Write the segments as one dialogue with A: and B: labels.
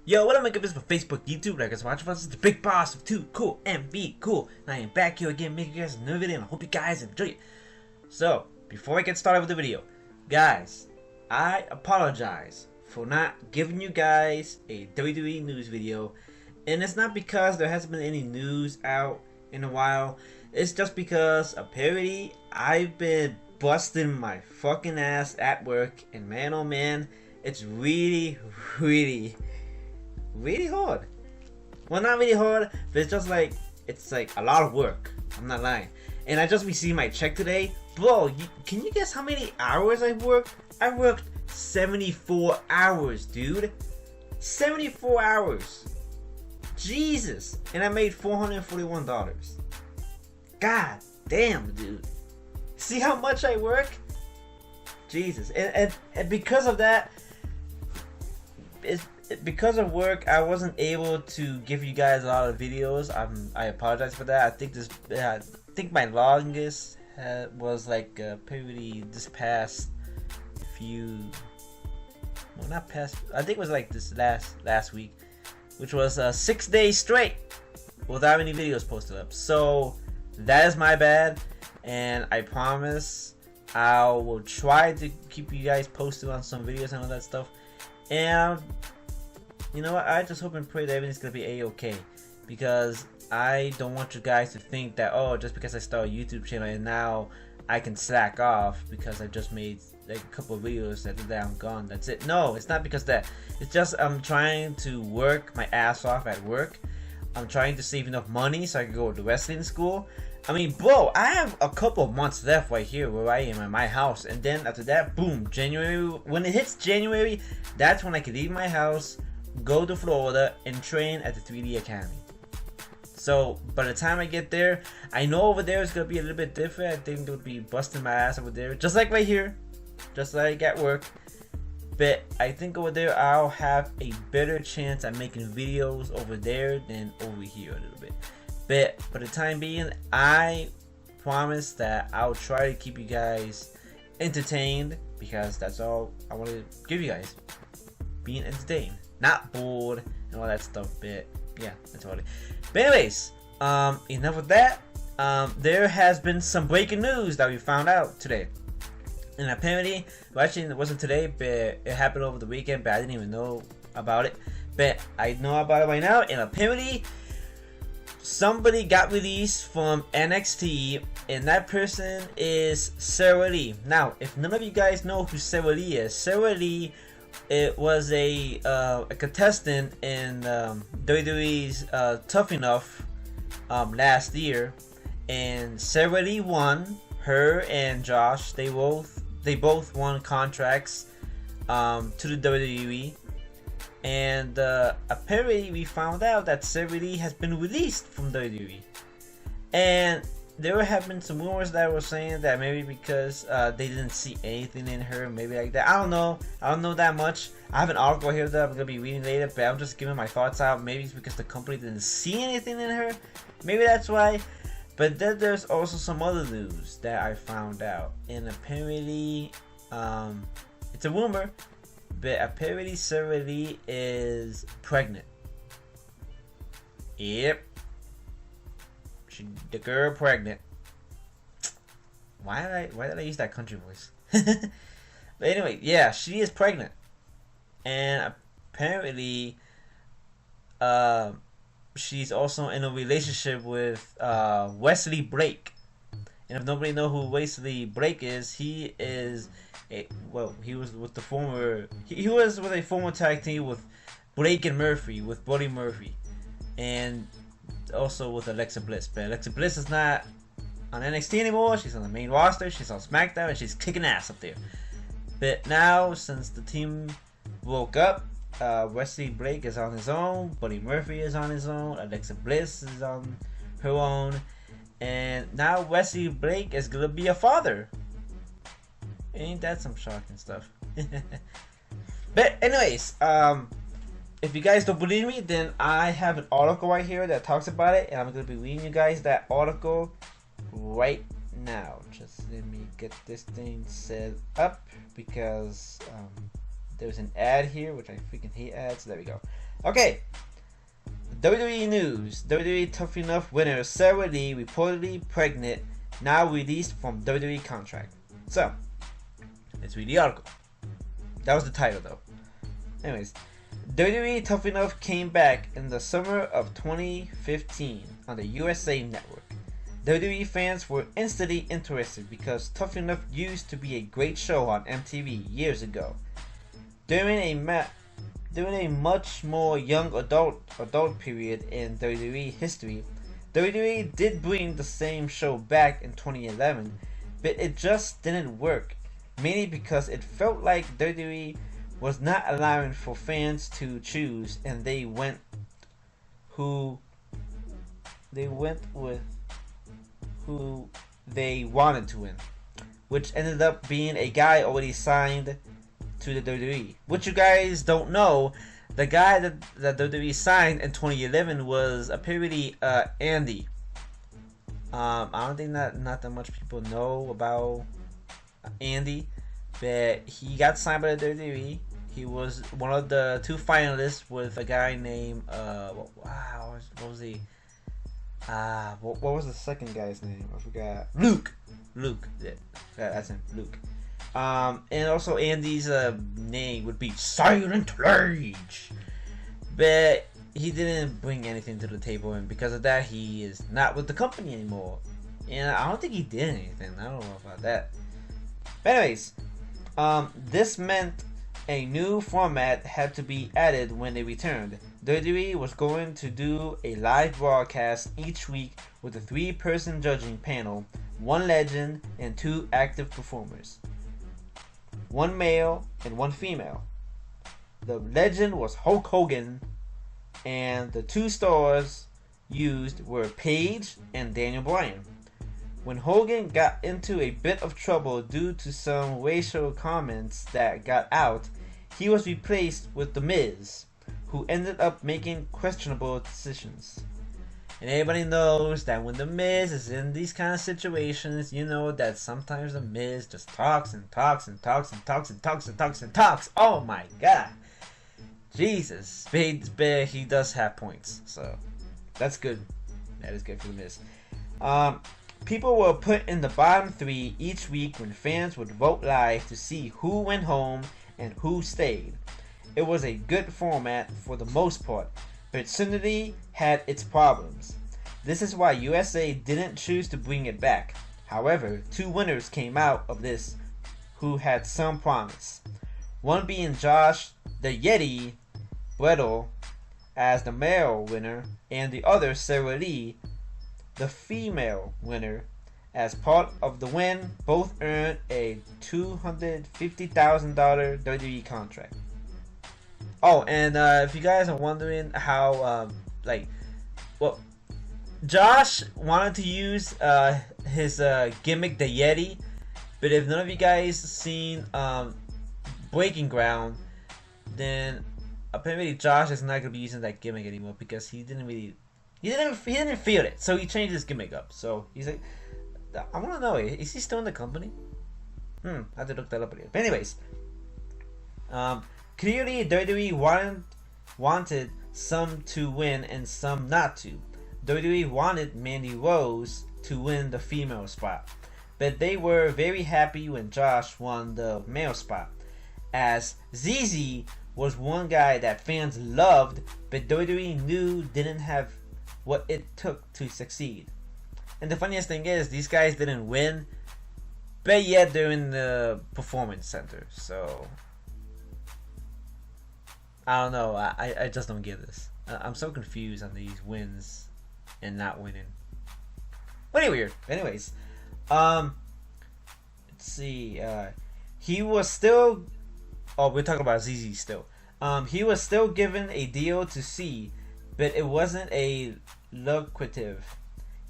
A: Yo, what up, my good business for Facebook, YouTube, like us watching us, the big boss of Too Cool and Be Cool. And I am back here again making you guys another video, and I hope you guys enjoy it. So, before I get started with the video, guys, I apologize for not giving you guys a WWE news video. And it's not because there hasn't been any news out in a while. It's just because apparently I've been busting my fucking ass at work, and man oh man, it's really hard. Well, not really hard, but it's just like, it's like a lot of work. I'm not lying. And I just received my check today. Bro, can you guess how many hours I've worked? I worked 74 hours, dude. 74 hours. Jesus. And I made $441. God damn, dude. See how much I work? Jesus. And because of that, because of work, I wasn't able to give you guys a lot of videos. I apologize for that. I think my longest was like probably this past few. Well, not past. I think it was like this last week, which was 6 days straight without any videos posted up. So that is my bad, and I promise I will try to keep you guys posted on some videos and all that stuff. And you know what? I just hope and pray that everything's gonna be a-okay, because I don't want you guys to think that, oh, just because I started a YouTube channel and now I can slack off because I just made like a couple of videos that I'm gone. That's it. No, it's not because of that. It's just I'm trying to work my ass off at work. I'm trying to save enough money so I can go to wrestling school. I mean, bro, I have a couple of months left right here where I am at my house, and then after that, boom, January. When it hits January, that's when I can leave my house, go to Florida, and train at the 3D Academy. So by the time I get there, I know over there it's gonna be a little bit different. I think it would be busting my ass over there, just like right here, just like at work. But I think over there I'll have a better chance at making videos over there than over here a little bit. But for the time being, I promise that I'll try to keep you guys entertained, because that's all I want to give you guys. Being entertained, not bored and all that stuff. But yeah, that's all it. But anyways, enough of that. There has been some breaking news that we found out today. And apparently, well, actually it wasn't today, but it happened over the weekend, but I didn't even know about it. But I know about it right now, and apparently somebody got released from NXT, and that person is Sara. Now, if none of you guys know who Sara is, Sara was a contestant in WWE's Tough Enough last year, and Sara won. Her and Josh, they both won contracts to the WWE. And apparently we found out that Sara has been released from WWE. And there have been some rumors that were saying that maybe because they didn't see anything in her, maybe like that. I don't know that much. I have an article here that I'm gonna be reading later, but I'm just giving my thoughts out. Maybe it's because the company didn't see anything in her. Maybe that's why. But then there's also some other news that I found out, and apparently it's a rumor, but apparently Sara is pregnant. Yep. The girl pregnant. Why did I use that country voice? But anyway, yeah, she is pregnant. And apparently she's also in a relationship with Wesley Blake. And if nobody knows who Wesley Blake is, he was with the former he was with a former tag team with Blake and Murphy, with Buddy Murphy, and also with Alexa Bliss. But Alexa Bliss is not on NXT anymore. She's on the main roster. She's on SmackDown, and she's kicking ass up there. But now, since the team broke up, Wesley Blake is on his own, Buddy Murphy is on his own, Alexa Bliss is on her own, and now Wesley Blake is gonna be a father. Ain't that some shocking stuff? But anyways, if you guys don't believe me, then I have an article right here that talks about it, and I'm gonna be reading you guys that article right now. Just let me get this thing set up, because There's an ad here, which I freaking hate ads. There we go. Okay. WWE news. WWE Tough Enough winner Sara Lee reportedly pregnant, now released from WWE contract. So, let's read the article. That was the title though. Anyways, WWE Tough Enough came back in the summer of 2015 on the USA Network. WWE fans were instantly interested because Tough Enough used to be a great show on MTV years ago. During a much more young adult period in WWE history, WWE did bring the same show back in 2011, but it just didn't work, mainly because it felt like WWE was not allowing for fans to choose, and they went with who they wanted to win, which ended up being a guy already signed to the WWE. Which you guys don't know, the guy that WWE signed in 2011 was apparently Andy. I don't think that not that much people know about Andy, but he got signed by the WWE. He was one of the 2 finalists with a guy named what was he? What was the second guy's name? I forgot. Luke. Yeah, that's him. Luke. And also Andy's name would be Silent Rage, but he didn't bring anything to the table, and because of that, he is not with the company anymore. And I don't think he did anything. I don't know about that. But anyways, this meant a new format had to be added when they returned. WWE was going to do a live broadcast each week with a 3-person judging panel, 1 legend and 2 active performers, 1 male and 1 female. The legend was Hulk Hogan, and the 2 stars used were Paige and Daniel Bryan. When Hogan got into a bit of trouble due to some racial comments that got out, he was replaced with The Miz, who ended up making questionable decisions. And everybody knows that when The Miz is in these kind of situations, you know that sometimes The Miz just talks and talks and talks and talks and talks and talks and talks. Oh my god. Jesus. But he does have points, so that's good. That is good for The Miz. People were put in the bottom 3 each week when fans would vote live to see who went home and who stayed. It was a good format for the most part, but certainly had its problems. This is why USA didn't choose to bring it back. However, 2 winners came out of this who had some promise. One being Josh the Yeti Brettle as the male winner, and the other Sara Lee, the female winner. As part of the win, both earned a $250,000 WWE contract. Oh, and if you guys are wondering how, Josh wanted to use his gimmick, the Yeti, but if none of you guys seen Breaking Ground, then apparently Josh is not gonna be using that gimmick anymore because he didn't feel it, so he changed his gimmick up. So he's like, I want to know, is he still in the company? I have to look that up again. But anyways, clearly WWE wanted some to win and some not to. WWE wanted Mandy Rose to win the female spot, but they were very happy when Josh won the male spot, as ZZ was one guy that fans loved, but WWE knew didn't have what it took to succeed. And the funniest thing is, these guys didn't win, but yet they're in the performance center. So I don't know. I just don't get this. I'm so confused on these wins and not winning. Pretty weird. Anyways, let's see. He was still. Oh, we're talking about ZZ still. He was still given a deal to see, but it wasn't a lucrative.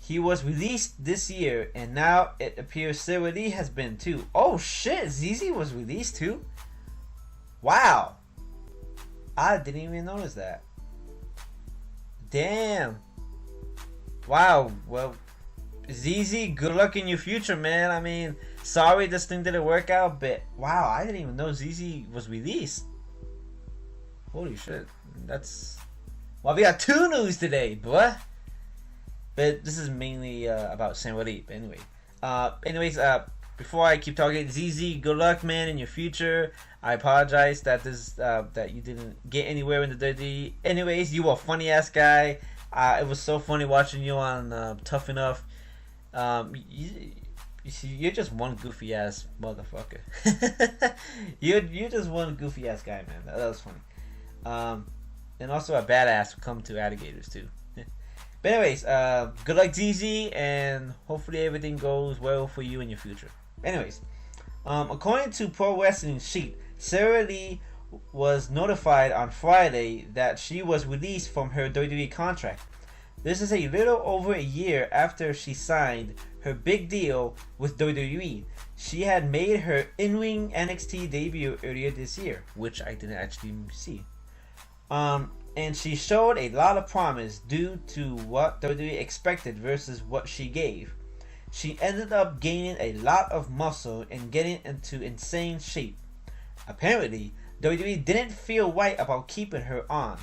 A: He was released this year, and now it appears Sara Lee has been too. Oh shit, ZZ was released too? Wow. I didn't even notice that. Damn. Wow, well, ZZ, good luck in your future, man. I mean, sorry this thing didn't work out, but wow, I didn't even know ZZ was released. Holy shit. That's... Well, we got 2 news today, boy. But this is mainly about Saint-Release. But anyway. Before I keep talking, ZZ, good luck, man, in your future. I apologize that that you didn't get anywhere in the WWE. Anyways, you were a funny ass guy. It was so funny watching you on Tough Enough. You see, you're just one goofy ass motherfucker. you're just one goofy ass guy, man. That was funny. And also a badass who come to alligators too. But anyways, good luck, ZZ, and hopefully everything goes well for you in your future. Anyways, according to Pro Wrestling Sheet, Sara Lee was notified on Friday that she was released from her WWE contract. This is a little over a year after she signed her big deal with WWE. She had made her in-ring NXT debut earlier this year, which I didn't actually see. And she showed a lot of promise due to what WWE expected versus what she gave. She ended up gaining a lot of muscle and getting into insane shape. Apparently, WWE didn't feel right about keeping her on,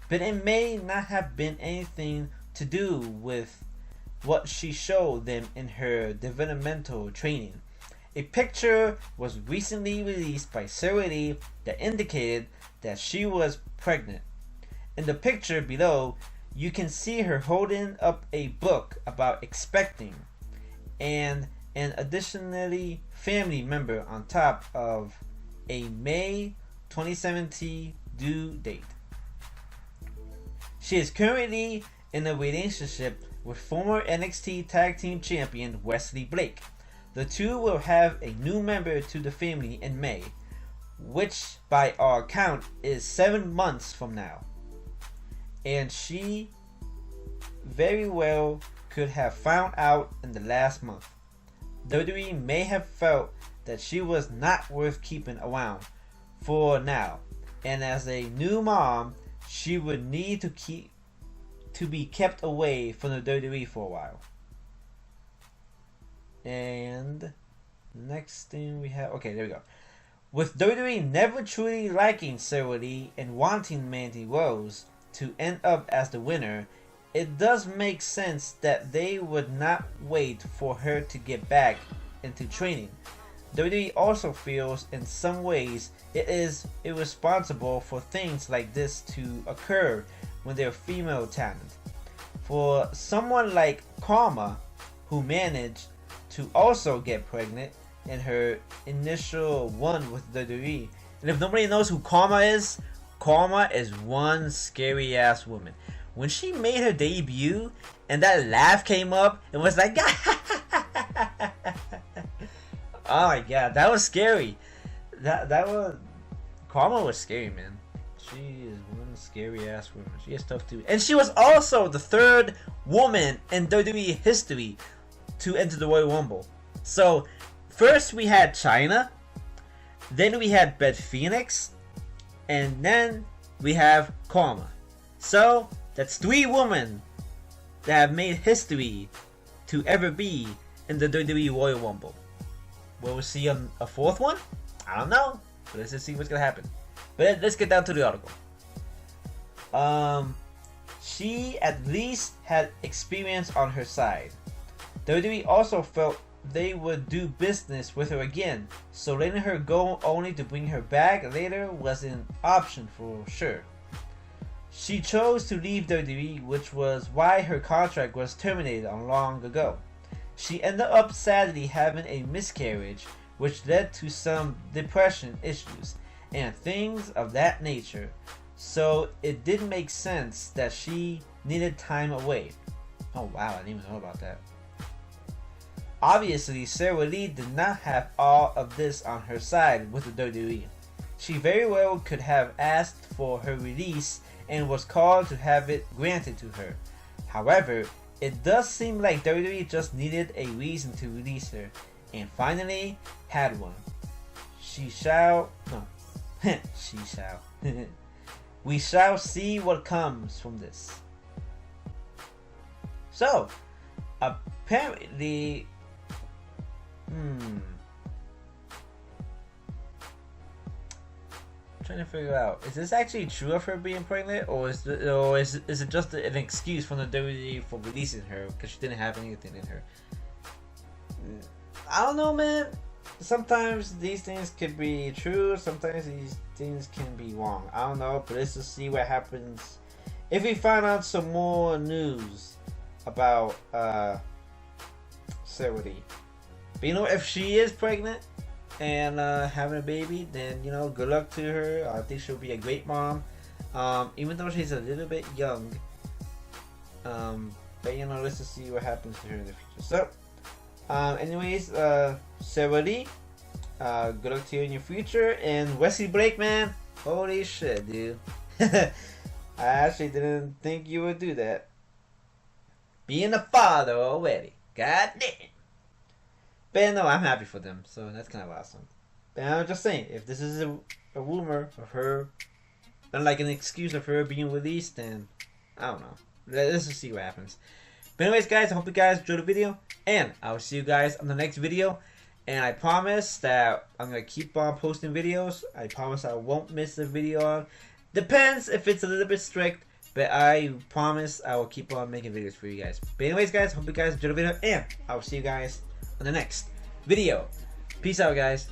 A: but it may not have been anything to do with what she showed them in her developmental training. A picture was recently released by Sara Lee that indicated that she was pregnant. In the picture below, you can see her holding up a book about expecting, and an additionally family member on top of a May 2017 due date. She is currently in a relationship with former NXT Tag Team Champion Wesley Blake. The two will have a new member to the family in May, which by our count is 7 months from now. And she very well could have found out in the last month. WWE may have felt that she was not worth keeping around for now, and as a new mom, she would need to be kept away from the WWE for a while. And next thing we have, okay, there we go. With WWE never truly liking Sara Lee and wanting Mandy Rose to end up as the winner, it does make sense that they would not wait for her to get back into training. WWE also feels in some ways it is irresponsible for things like this to occur when they're female talent. For someone like Karma, who managed to also get pregnant in her initial run with WWE, and if nobody knows who Karma is one scary ass woman. When she made her debut and that laugh came up, it was like, oh my god, that was scary. That was, Karma was scary, man. She is one scary ass woman. She is tough too, and she was also the 3rd woman in WWE history to enter the Royal Rumble. So first we had China, then we had Beth Phoenix, and then we have Karma. So that's 3 women that have made history to ever be in the WWE Royal Rumble. Will we see a 4th one? I don't know. But let's just see what's gonna happen. But let's get down to the article. She at least had experience on her side. WWE also felt they would do business with her again, so letting her go only to bring her back later was an option for sure. She chose to leave WWE, which was why her contract was terminated long ago. She ended up sadly having a miscarriage, which led to some depression issues and things of that nature, so it did make sense that she needed time away. Oh wow, I didn't even know about that. Obviously, Sara Lee did not have all of this on her side with the WWE. She very well could have asked for her release and was called to have it granted to her. However, it does seem like WWE just needed a reason to release her, and finally had one. She shall we shall see what comes from this. So, apparently, trying to figure out, is this actually true of her being pregnant, or is it just an excuse from the WWE for releasing her because she didn't have anything in her? I don't know, man. Sometimes these things could be true, sometimes these things can be wrong. I don't know, but let's just see what happens if we find out some more news about Sara. But you know, if she is pregnant and having a baby, then you know, good luck to her. I think she'll be a great mom, even though she's a little bit young. But you know, let's just see what happens to her in the future. So anyways, Sara, good luck to you in your future. And Wesley Blake, man, holy shit, dude. I actually didn't think you would do that. Being a father already, god damn. But no, I'm happy for them, so that's kind of awesome. But I'm just saying, if this is a rumor of her, and like an excuse of her being released, then I don't know. Let's just see what happens. But anyways, guys, I hope you guys enjoyed the video, and I will see you guys on the next video. And I promise that I'm going to keep on posting videos. I promise I won't miss a video. Depends if it's a little bit strict, but I promise I will keep on making videos for you guys. But anyways, guys, hope you guys enjoyed the video, and I will see you guys on the next video. Peace out, guys.